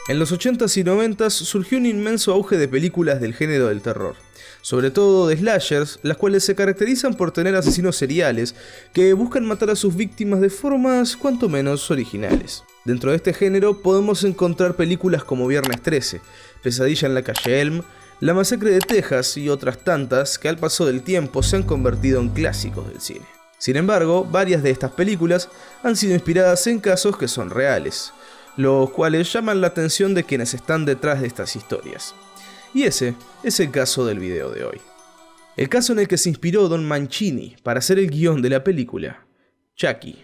En los 80s y 90s surgió un inmenso auge de películas del género del terror, sobre todo de slashers, las cuales se caracterizan por tener asesinos seriales que buscan matar a sus víctimas de formas cuanto menos originales. Dentro de este género podemos encontrar películas como Viernes 13, Pesadilla en la calle Elm, La masacre de Texas y otras tantas que al paso del tiempo se han convertido en clásicos del cine. Sin embargo, varias de estas películas han sido inspiradas en casos que son reales, los cuales llaman la atención de quienes están detrás de estas historias. Y ese es el caso del video de hoy. El caso en el que se inspiró Don Mancini para hacer el guión de la película, Chucky.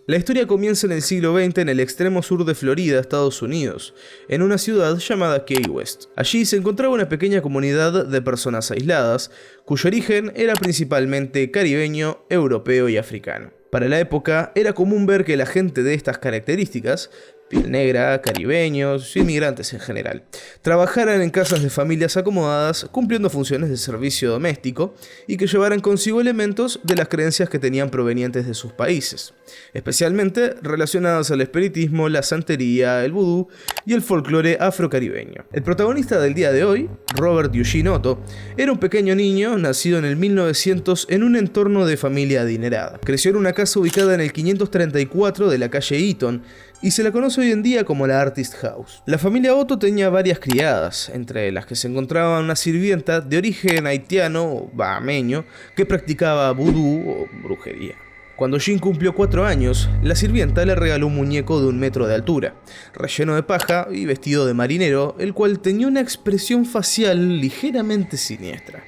La historia comienza en el siglo XX en el extremo sur de Florida, Estados Unidos, en una ciudad llamada Key West. Allí se encontraba una pequeña comunidad de personas aisladas, cuyo origen era principalmente caribeño, europeo y africano. Para la época era común ver que la gente de estas características, piel negra, caribeños, inmigrantes en general, trabajaran en casas de familias acomodadas cumpliendo funciones de servicio doméstico y que llevaran consigo elementos de las creencias que tenían provenientes de sus países, especialmente relacionados al espiritismo, la santería, el vudú y el folclore afrocaribeño. El protagonista del día de hoy, Robert Eugene Otto, era un pequeño niño nacido en el 1900 en un entorno de familia adinerada. Creció en una casa ubicada en el 534 de la calle Eaton, y se la conoce hoy en día como la Artist House. La familia Otto tenía varias criadas, entre las que se encontraba una sirvienta de origen haitiano o bahameño que practicaba vudú o brujería. Cuando Jean cumplió 4 años, la sirvienta le regaló un muñeco de 1 metro de altura, relleno de paja y vestido de marinero, el cual tenía una expresión facial ligeramente siniestra.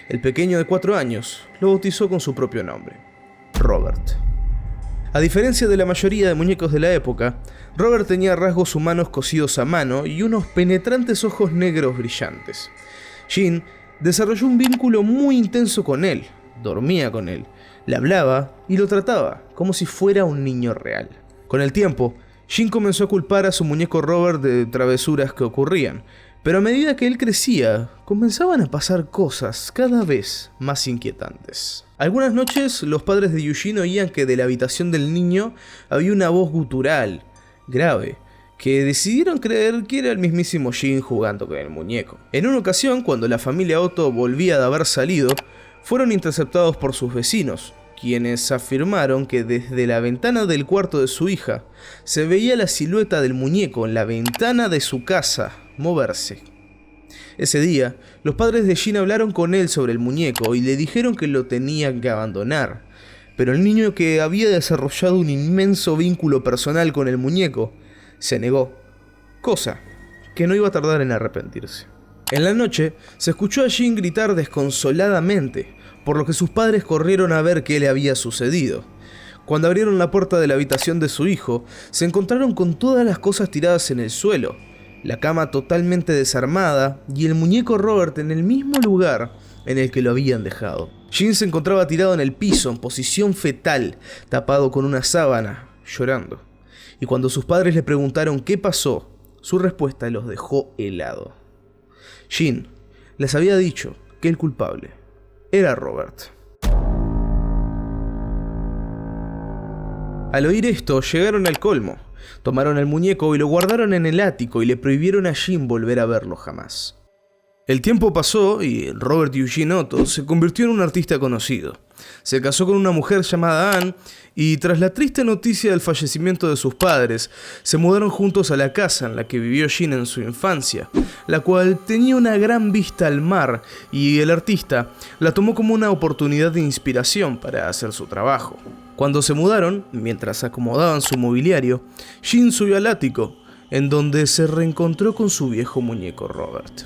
El pequeño de 4 años lo bautizó con su propio nombre, Robert. A diferencia de la mayoría de muñecos de la época, Robert tenía rasgos humanos cosidos a mano y unos penetrantes ojos negros brillantes. Jean desarrolló un vínculo muy intenso con él, dormía con él, le hablaba y lo trataba como si fuera un niño real. Con el tiempo, Jean comenzó a culpar a su muñeco Robert de travesuras que ocurrían, pero a medida que él crecía, comenzaban a pasar cosas cada vez más inquietantes. Algunas noches, los padres de Eugene oían que de la habitación del niño había una voz gutural, grave, que decidieron creer que era el mismísimo Jean jugando con el muñeco. En una ocasión, cuando la familia Otto volvía de haber salido, fueron interceptados por sus vecinos, quienes afirmaron que desde la ventana del cuarto de su hija se veía la silueta del muñeco en la ventana de su casa moverse. Ese día, los padres de Jean hablaron con él sobre el muñeco y le dijeron que lo tenían que abandonar, pero el niño, que había desarrollado un inmenso vínculo personal con el muñeco, se negó, cosa que no iba a tardar en arrepentirse. En la noche, se escuchó a Jean gritar desconsoladamente, por lo que sus padres corrieron a ver qué le había sucedido. Cuando abrieron la puerta de la habitación de su hijo, se encontraron con todas las cosas tiradas en el suelo, la cama totalmente desarmada y el muñeco Robert en el mismo lugar en el que lo habían dejado. Jean se encontraba tirado en el piso en posición fetal, tapado con una sábana, llorando. Y cuando sus padres le preguntaron qué pasó, su respuesta los dejó helado. Jean les había dicho que el culpable era Robert. Al oír esto, llegaron al colmo. Tomaron el muñeco y lo guardaron en el ático y le prohibieron a Jean volver a verlo jamás. El tiempo pasó y Robert Eugene Otto se convirtió en un artista conocido. Se casó con una mujer llamada Anne y tras la triste noticia del fallecimiento de sus padres, se mudaron juntos a la casa en la que vivió Jean en su infancia, la cual tenía una gran vista al mar y el artista la tomó como una oportunidad de inspiración para hacer su trabajo. Cuando se mudaron, mientras acomodaban su mobiliario, Jean subió al ático, en donde se reencontró con su viejo muñeco Robert.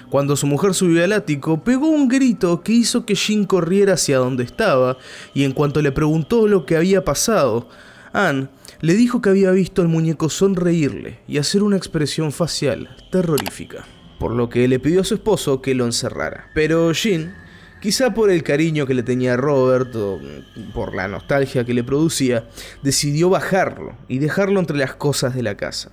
Cuando su mujer subió al ático, pegó un grito que hizo que Jean corriera hacia donde estaba, y en cuanto le preguntó lo que había pasado, Anne le dijo que había visto al muñeco sonreírle y hacer una expresión facial terrorífica, por lo que le pidió a su esposo que lo encerrara. Pero Jean, quizá por el cariño que le tenía a Robert o por la nostalgia que le producía, decidió bajarlo y dejarlo entre las cosas de la casa.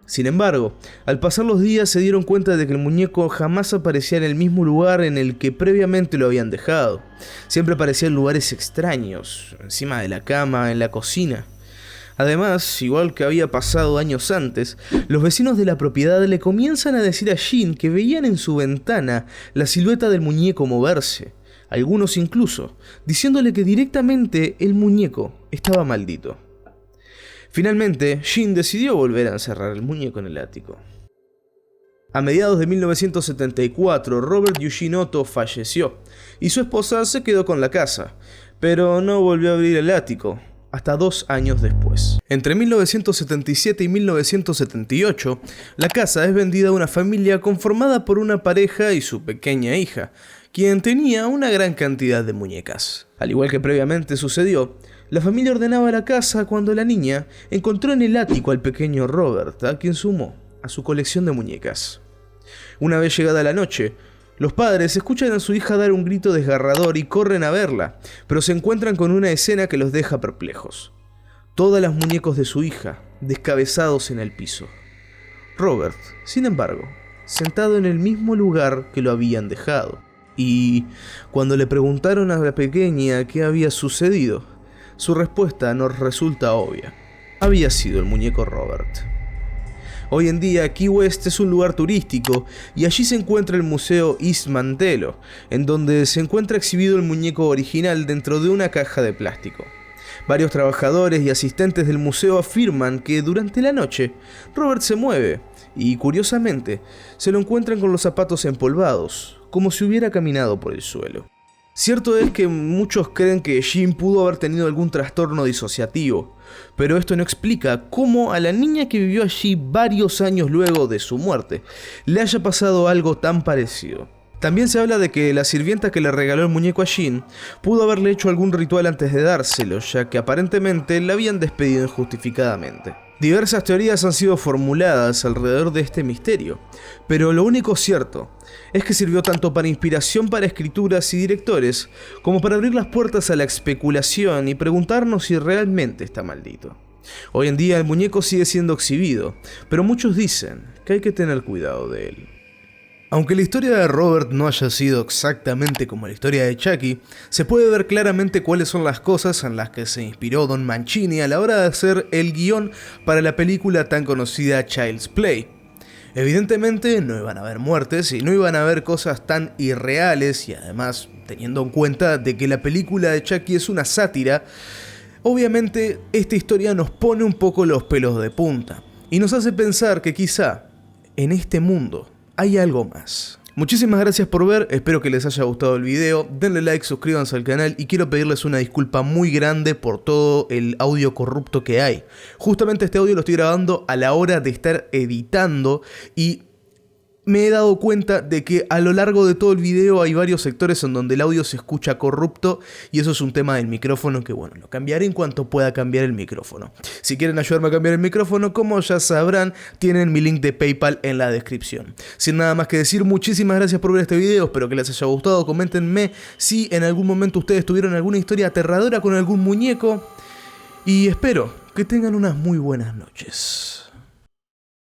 Sin embargo, al pasar los días se dieron cuenta de que el muñeco jamás aparecía en el mismo lugar en el que previamente lo habían dejado. Siempre aparecía en lugares extraños, encima de la cama, en la cocina. Además, igual que había pasado años antes, los vecinos de la propiedad le comienzan a decir a Jin que veían en su ventana la silueta del muñeco moverse, algunos incluso, diciéndole que directamente el muñeco estaba maldito. Finalmente, Jin decidió volver a encerrar el muñeco en el ático. A mediados de 1974, Robert Eugene Otto falleció y su esposa se quedó con la casa, pero no volvió a abrir el ático hasta 2 años después. Entre 1977 y 1978, la casa es vendida a una familia conformada por una pareja y su pequeña hija, quien tenía una gran cantidad de muñecas. Al igual que previamente sucedió, la familia ordenaba la casa cuando la niña encontró en el ático al pequeño Robert, a quien sumó a su colección de muñecas. Una vez llegada la noche, los padres escuchan a su hija dar un grito desgarrador y corren a verla, pero se encuentran con una escena que los deja perplejos. Todas las muñecos de su hija, descabezados en el piso. Robert, sin embargo, sentado en el mismo lugar que lo habían dejado. Y cuando le preguntaron a la pequeña qué había sucedido, su respuesta nos resulta obvia. Había sido el muñeco Robert. Hoy en día, Key West es un lugar turístico y allí se encuentra el Museo East Mantelo, en donde se encuentra exhibido el muñeco original dentro de una caja de plástico. Varios trabajadores y asistentes del museo afirman que durante la noche Robert se mueve y, curiosamente, se lo encuentran con los zapatos empolvados, como si hubiera caminado por el suelo. Cierto es que muchos creen que Jin pudo haber tenido algún trastorno disociativo, pero esto no explica cómo a la niña que vivió allí varios años luego de su muerte le haya pasado algo tan parecido. También se habla de que la sirvienta que le regaló el muñeco a Jin pudo haberle hecho algún ritual antes de dárselo, ya que aparentemente la habían despedido injustificadamente. Diversas teorías han sido formuladas alrededor de este misterio, pero lo único cierto es que sirvió tanto para inspiración para escrituras y directores, como para abrir las puertas a la especulación y preguntarnos si realmente está maldito. Hoy en día el muñeco sigue siendo exhibido, pero muchos dicen que hay que tener cuidado de él. Aunque la historia de Robert no haya sido exactamente como la historia de Chucky, se puede ver claramente cuáles son las cosas en las que se inspiró Don Mancini a la hora de hacer el guión para la película tan conocida Child's Play. Evidentemente no iban a haber muertes y no iban a haber cosas tan irreales, y además, teniendo en cuenta de que la película de Chucky es una sátira, obviamente esta historia nos pone un poco los pelos de punta y nos hace pensar que quizá en este mundo hay algo más. Muchísimas gracias por ver, espero que les haya gustado el video, denle like, suscríbanse al canal y quiero pedirles una disculpa muy grande por todo el audio corrupto que hay. Justamente este audio lo estoy grabando a la hora de estar editando y me he dado cuenta de que a lo largo de todo el video hay varios sectores en donde el audio se escucha corrupto y eso es un tema del micrófono que bueno, lo cambiaré en cuanto pueda cambiar el micrófono. Si quieren ayudarme a cambiar el micrófono, como ya sabrán, tienen mi link de PayPal en la descripción. Sin nada más que decir, muchísimas gracias por ver este video, espero que les haya gustado, coméntenme si en algún momento ustedes tuvieron alguna historia aterradora con algún muñeco y espero que tengan unas muy buenas noches.